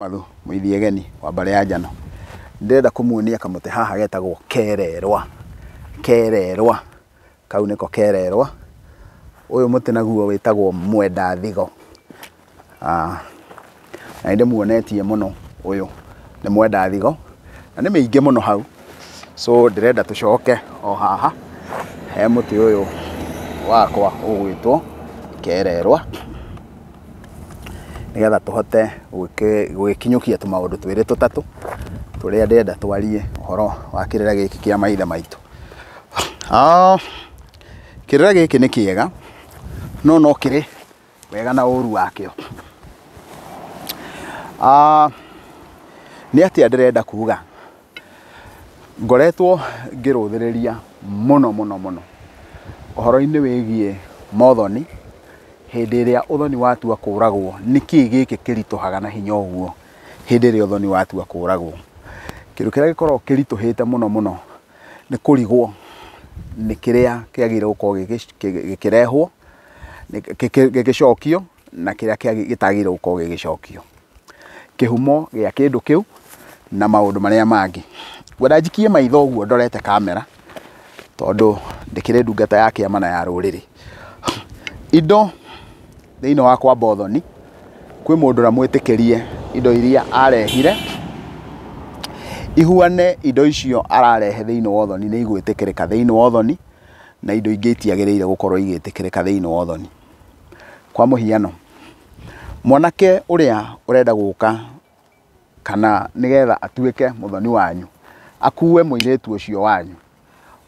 Mathu muithie geni wa mbare ya njano ndirenda kumuonia kamuti haha getagwo kererwa. Kererwa kau niko kererwa. Uyu muti naguo witagwo mwenda thigo. Na inde muonetie muno uyu ni mwenda thigo na ni miingi muno hau, so ndirenda tucoke o haha he muti uyu wakwa ugwitwo kererwa nigetha tuhote gwikinyukia tumaundu twiri tutatu turia ndenda twarie uhoro wa kirira giki kia maithe maitu. Kirira giki ni kiega no kiri wega na uru wakio. Ni atia ndirenda kuga ngoretwo ngiruthiriria muno uhoro-ini wigie mothoni hindi iria uthoni watua kuragwo. Niki giki kirituhaga na hinya uguo hindi iria uthoni watua kuragwo? Kindu kiria gikorwo kirituhite muno ni kurigwo ni kiria kiagire gukorwo gikirehwo gigicokio na kiria gitagire gukorwo gigicokio, kihumo gia kindu kiu na maundu maria mangi. Gwenda njikie maitho uguo ndorete kamera tondu ndikire ndungata ya kiamana ya ruriri. Indo thiini wa kwamba uthoni kwi mundu ramwitikirie indo iria arehire ihuane indo icio ararehe thiini wa uthoni ni igwitikirika thiini wa uthoni na indo ingi itiagiriire gukorwo igitikirika thiini wa uthoni. Kwa muhiano mwanake uria urenda guka kana nigetha atuike muthoni wanyu akuwe muiritu ucio wanyu,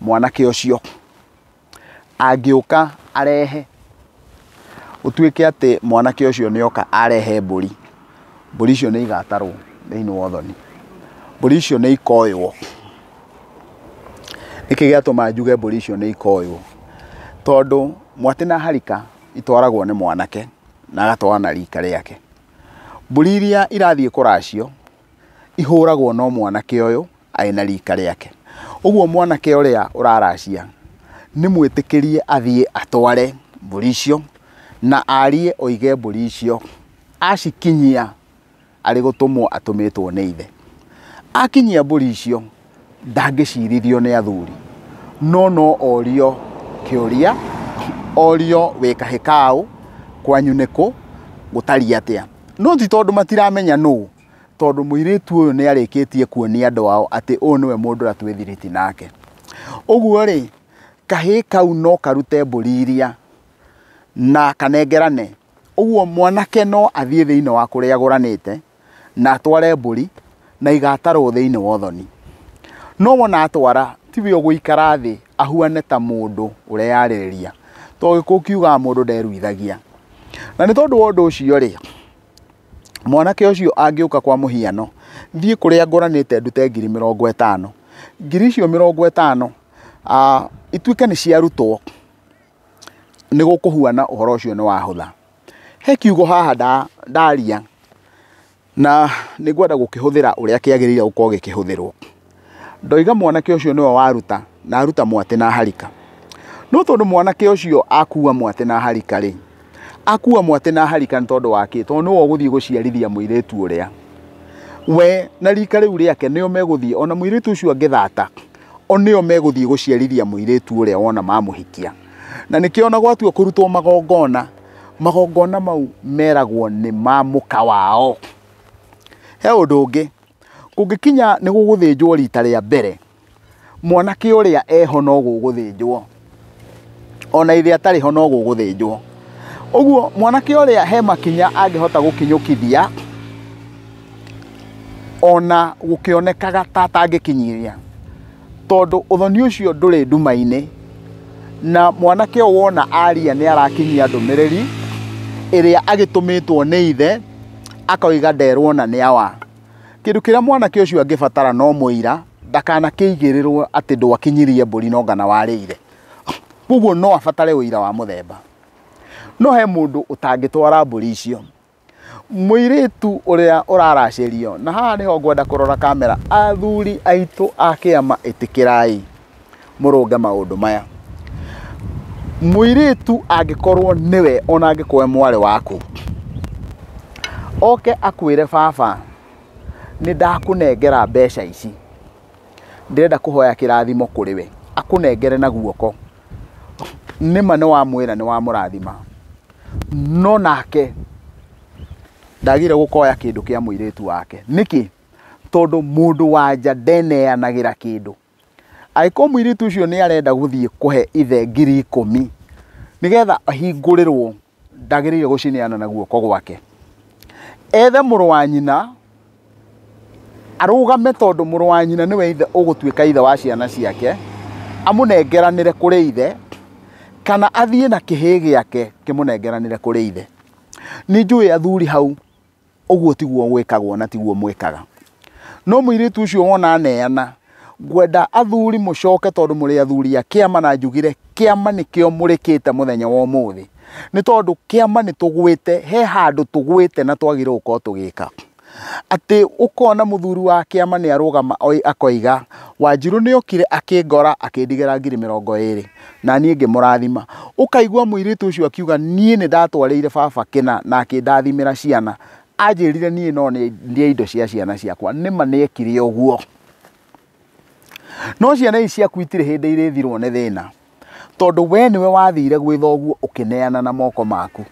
mwanake ucio angiuka arehe utuike ati mwanake ucio nioka arehe mburi icio ni igatarwo thiini wa uthoni, mburi icio ni ikoywo. Niki giatuma njuge mburi icio ni ikoywo tondu mwati na harika itwaragwo ni mwanake na agatwara na rika riake. Mburi iria irathie kuracio ihuragwo no mwanake uyu aina rika riake. Uguo mwanake uria uraracia ni mwitikirie athie atware mburi icio na arie oige mburi icio acikinyia ari gutumwo atumitwo ni ithe. Akinyia mburi icio ndangicirithio ni athuri no orio kiuria, orio wikahikau kwanyu niku gutari atia. No ti tondu matiramenya nu, tondu muiritu uyu ni arikitie kuonia andu ao ati uyu niwe mundu ratwithiriti nake. Uguo ri kahi kau no karute mburi iria na kanengerane. Uguo mwanake no athie thiini wa kuria aguranite na atware mburi na igatarwo thiini wa uthoni. No wona atwara tiwe guikara thi ahuane ta mundu ureyaririria to giku kiuga mundu nderuithagia. Na ni tondu wa undu ucio ri mwanake ucio angiuka kwa muhiano thie kuria nguranite ndute 50,000 ngiri icio 50,000 ituike ni ciarutwo ni gukuhuana uhoro ucio ni wahutha. He kiugo haha ndaria na ni ngwenda gukihuthira uria kiagirire gukorwo gikihuthirwo. Ndoiga mwanake ucio niwe waruta na aruta mwati na harika. No tondu mwanake ucio akua mwati na harika ri akua mwati na harika ni tondu waki tondu no guthie guciarithia muiritu uria we na rika riu riake nio meguthie ona muiritu ucio angithata onio meguthie guciarithia muiritu uria wona mamuhikia. Na nikiona gwatua kurutwo magongona mau meragwo ni mamuka wao. He undu ungi kungikinya ni guguthinjwo rita ria mbere mwanake uria eho no guguthinjwo ona ithe atari ho no guguthinjwo. Uguo mwanake uria he makinya angihota gukinyukithia ona gukionekaga ta tangikinyiria tondu uthoni ucio nduri nduma-ini na mwanake wona aria ni arakinyia ndumiriri iria agitumitwo ni ithe akoiga nderwo na ni awa. Kindu kiria mwanake ucio angibatara no muira ndakana kiigirirwo ati ndwakinyirie mburi no ngana warire. Uguo no abatare uira wa muthemba. No he mundu utangitwara mburi icio muiritu uria uraracirio. Na haha niho ngwenda kurora kamera. Athuri aitu akiama itikirai murunga maundu maya. Muiritu angikorwo niwe ona angikwe mware waku oke akwire baba nĩ ndakũnengera mbeca ici, ndĩrenda kũhoya kĩrathimo kũrĩ we, akũnengere na guoko. Nĩma nĩ wamwĩra nĩ wamũrathima, no nake ndagire gũkoya kĩndũ kĩa mũirĩtu wake. Nĩkĩ? Tondũ mũndũ wa nja ndeneanagĩra kĩndũ. Angĩkorwo mũirĩtu ũcio nĩ arenda gũthiĩ kũhe ithe 10,000 nĩgetha ahingũrĩrwo, ndagĩrĩire gũcineana na guoko gwake. Ethe mũrũ wa nyina arũgame, tondũ mũrũ wa nyina nĩwe ithe ũgũtuĩka ithe wa ciana ciake, amũnengeranĩre kũrĩ ithe, kana athiĩ na kĩhĩ gĩake kĩmũnengeranĩre kũrĩ ithe. Nĩ njũĩ athuri hau ũguo tiguo gwĩkagwo na tiguo mwĩkaga. No mũirĩtu ũcio wona aneana, ngwenda athuri mũcoke, tondũ mũrĩ athuri a kĩama, na njugire kĩama nĩkĩo mũrĩkĩte mũthenya wa ũmũthĩ. Nĩ tondũ kĩama nĩ tũgwĩte, he handũ tũgwĩte na twagĩrĩirwo gũkorwo tũgĩka. Atĩ ũkona mũthuri wa kĩama nĩ arũgama akoiga, Wanjirũ nĩ okire akĩngora akĩndigĩra 20,000 na niĩ ngĩmũrathima. Ũkaigua mũirĩtu ũcio akiuga, niĩ nĩ ndatwarĩire baba kĩna na akĩndathimĩra ciana, anjĩrire niĩ no nĩ indo cia ciana ciakwa. Nĩma nĩ ekire ũguo, no ciana ici ciaku itirĩ hĩndĩ irĩthirwo nĩ thĩna, tondũ we nĩwe wathire gwĩ thoguo ũkĩneana na moko maku.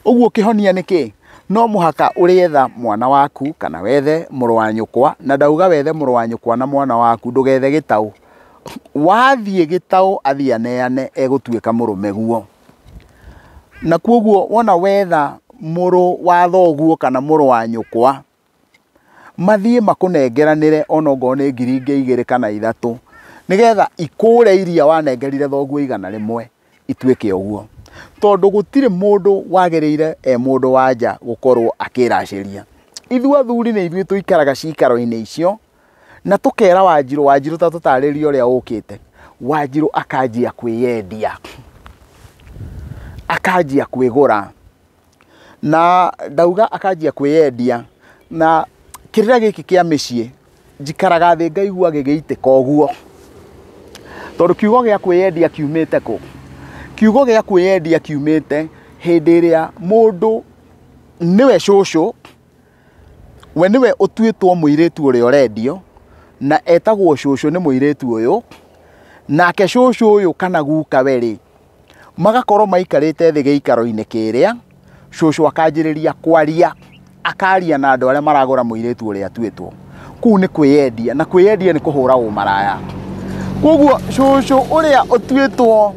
Ũguo kĩhonia nĩkĩ? No mũhaka ũrĩetha mwana waku, kana wethe mũrũ wa nyũkwa, na ndauga wethe mũrũ wa nyũkwa na mwana waku, ndũgethe gĩtaũ. Wathiĩ gĩtaũ athiĩ aneane, egũtuĩka mũrũme guo. Na kuoguo wona wetha mũrũ wa thoguo kana mũrũ wa nyũkwa, mathiĩ makũnengeranĩre onokorwo nĩ 2,000 kana 3, nĩgetha ikũre iria wanengerire thoguo 100 ituĩke ũguo. Tondũ gũtirĩ mũndũ wagĩrĩire mũndũ wa nja gũkorwo akĩracĩria. Ithuĩ athuri nĩ ithuĩ tũikaraga cikaro-inĩ icio na tũkera Wanjirũ ta tũtarĩria ũrĩa ũkĩte. Wanjirũ akanjia kwĩyendia, akanjia kwĩgũra, na ndauga akanjia kwĩyendia, na kĩrĩra gĩkĩ kĩa mĩciĩ njikaraga thĩ ngaigua gĩgĩitĩka ũguo. Tondũ kiugo gĩa kwĩyendia kiumĩte kũ? Kiugo gĩa kwĩyendia kiumĩte hĩndĩ ĩrĩa mũndũ nĩwe cũcũ, we nĩwe ũtuĩtwo mũirĩtu ũrĩa ũrendio, na etagwo cũcũ nĩ mũirĩtu ũyũ, nake cũcũ ũyũ kana guka we-rĩ, magakorwo maikarĩte thĩ gĩikaro-inĩ kĩrĩa, cũcũ akanjĩrĩria kwaria, akaria na andũ arĩa maragũra mũirĩtu ũrĩa atuĩtwo. Kũu nĩ kwĩyendia, na kwĩyendia nĩ kũhũra ũmaraya. Koguo cũcũ ũrĩa ũtuĩtwo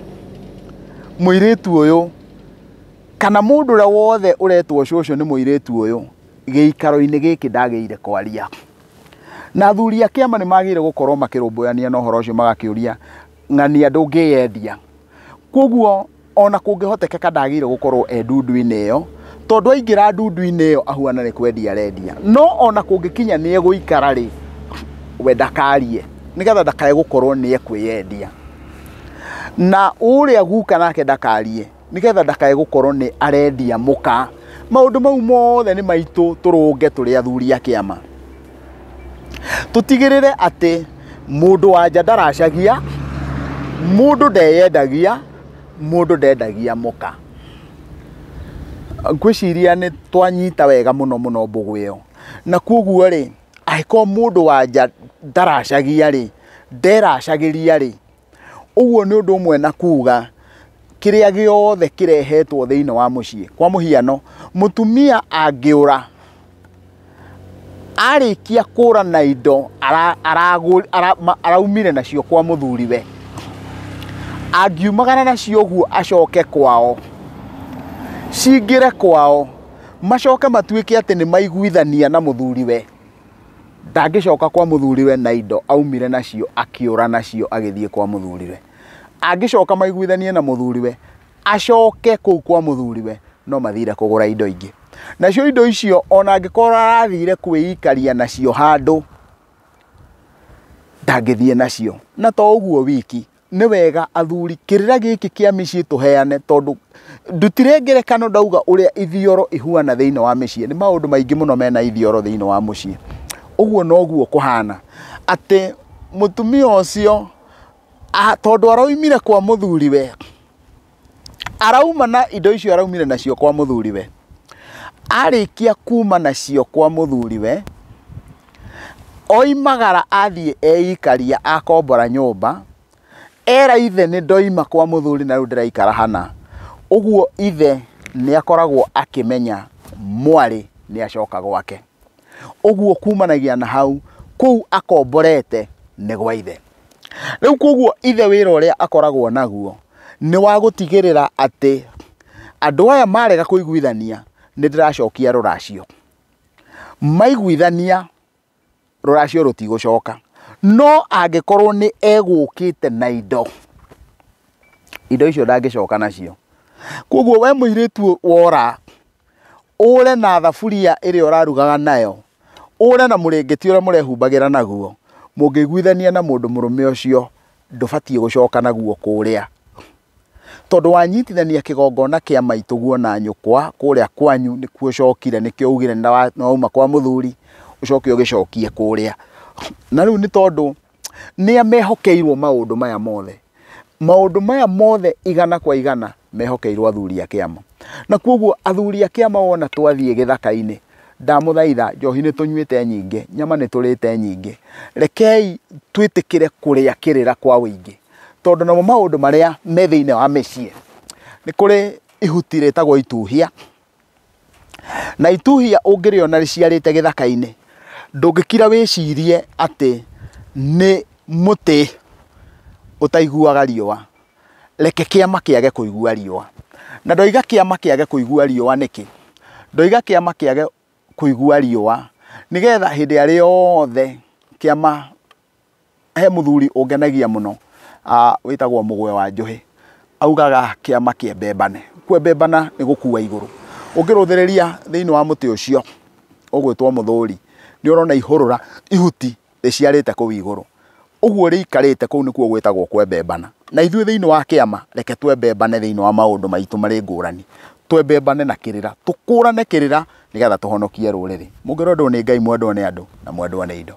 mũirĩtu ũyũ, kana mũndũ ũrĩa wothe ũretwo cũcũ nĩ mũirĩtu ũyũ, gĩikaro-inĩ gĩkĩ ndagĩrĩire kwaria. Na athuri a kĩama nĩ magĩrĩire gũkorwo makĩrũmbũyania na ũhoro ũcio, magakĩũria, ng'ania ndũngĩyendia. Koguo ona kũngĩhotekeka ndagĩrĩire gũkorwo ndundu-inĩ ĩyo, tondũ aingĩra ndundu-inĩ ĩyo ahuana nĩ kwendia arendia. No ona kũngĩkinya nĩ egũikara-rĩ, we ndakarie, nĩgetha ndakae gũkorwo nĩ ekwĩyendia. Na ũrĩa guka nake ndakarie, nĩgetha ndakae gũkorwo nĩ arendia mũka. Maũndũ mau mothe nĩ maitũ tũrũnge tũrĩ athuri a kĩama. Tũtigĩrĩre atĩ mũndũ wa nja ndaracagia, mũndũ ndeyendagia, mũndũ ndendagia mũka. Ngwĩciria nĩ twanyita wega mũno mũno mbũgũ ĩyo. Na kuoguo-rĩ, angĩkorwo mũndũ wa nja ndaracagia-rĩ, nderacagĩria-rĩ, ũguo nĩ ũndũ ũmwe na kuga kĩrĩa gĩothe kĩrehetwo thĩinĩ wa mũciĩ. Kwa mũhiano, mũtumia angĩũra, arĩkia kũra na indo araumire nacio kwa mũthuriwe, angiumagara nacio ũguo acoke kwao, cingĩre kwao, macoke matuĩke atĩ nĩ maiguithania na mũthuriwe, ndangĩcoka kwa mũthuriwe na indo aumire nacio, akĩũra nacio agĩthiĩ kwa mũthuriwe. Angĩcoka maiguithanie na mũthuriwe, acoke kũu kwa mũthuriwe, no mathire kũgũra indo ingĩ. Nacio indo icio ona angĩkorwo arathire kwĩikaria nacio handũ, ndangĩthiĩ nacio. Na to ũguo wiki, nĩ wega athuri kĩrĩra gĩkĩ kĩa mĩciĩ tũheane, tondũ ndutire ngerekano ndauga ũrĩa ithioro ihuana thĩinĩ wa mĩciĩ. Nĩ maũndũ maingĩ mũno mena ithioro thĩinĩ wa mũciĩ. Ũguo noguo kũhana atĩ mũtumia ũcio tondũ araumire kwa mũthuriwe, arauma na indo icio araumire nacio kwa mũthuriwe, arĩkia kuma nacio kwa mũthuriwe, oimagara athiĩ eikaria akombora nyũmba, era ithe nĩ ndoima kwa mũthuri na rĩu ndĩraikara hana. Ũguo ithe nĩ akoragwo akĩmenya mwarĩ nĩ acoka gwake. Ũguo kumanagia na hau, kũu akomborete nĩ gwa ithe. Rĩu koguo ithe wĩra ũrĩa akoragwo naguo nĩ wa gũtigĩrĩra atĩ andũ aya marega kũiguithania nĩ ndĩracokia rũracio. Maiguithania rũracio rũtigũcoka. No angĩkorwo nĩ egũkĩte na indo icio ndangĩcoka nacio. Koguo we mũirĩtu wora, ũre na thaburia ĩrĩa ũrarugaga nayo, ũre na mũrĩngĩti ũrĩa mũrehumbagĩra naguo, mũngĩiguithania na mũndũ mũrũme ũcio ndũbatiĩ gũcoka naguo kũrĩa. Tondũ wanyitithania kĩgongona kĩa maitũguo na nyũkwa kũrĩa kwanyu nĩkuo ũcokire, nĩkĩo ugire nĩ wauma kwa mũthuri, ũcoke ũgĩcokie kũrĩa. Na rĩu nĩ tondũ nĩ mehokeirwo maũndũ maya mothe. Maũndũ maya mothe igana kwa igana mehokeirwo athuri a kĩama. Na koguo athuri a kĩama wona twathiĩ gĩthaka-inĩ, ndamũthaitha, njohi nĩ tũnyuĩte nyingĩ, nyama nĩ tũrĩte nyingĩ, rekei twĩtĩkĩre kũrĩa kĩrĩra kwa wĩingĩ. Tondũ namo maũndũ marĩa me thĩinĩ wa mĩciĩ, nĩ kũrĩ ihuti rĩtagwo ituhia, na ituhia ũngĩrĩona rĩciarĩte gĩthaka-inĩ, ndũngĩkira wĩcirie atĩ nĩ mũtĩ ũtaiguaga riũa. Reke kĩama kĩage kũigua riũa. Na ndoiga kĩama kĩage kũigua riũa nĩkĩ? Ndoiga kĩama kĩage kũigua riũa nĩgetha hĩndĩ ĩrĩa yothe kĩama, he mũthuri ũngenagia mũno, wĩtagwo mũgwe wa njũhĩ, augaga kĩama kĩembembane. Kwembembana nĩ gũkua igũrũ. Ũngĩrũthĩrĩria thĩinĩ wa mũtĩ ũcio ũgwĩtwo mũthũri, nĩ ũrona ihũrũra, ihuti rĩciarĩte kũu igũrũ. Ũguo rĩikarĩte kũu nĩkuo gwĩtagwo kwembembana. Na ithuĩ thĩinĩ wa kĩama, reke twembembane thĩinĩ wa maũndũ maitũ marĩ ngũrani. Twembembane na kĩrĩra, tũkũrane kĩrĩra nĩgetha tũhonokie rũrĩrĩ. Mũngĩrwo ndũ nĩ Ngai, mwendwo nĩ andũ na mwendwo nĩ indo.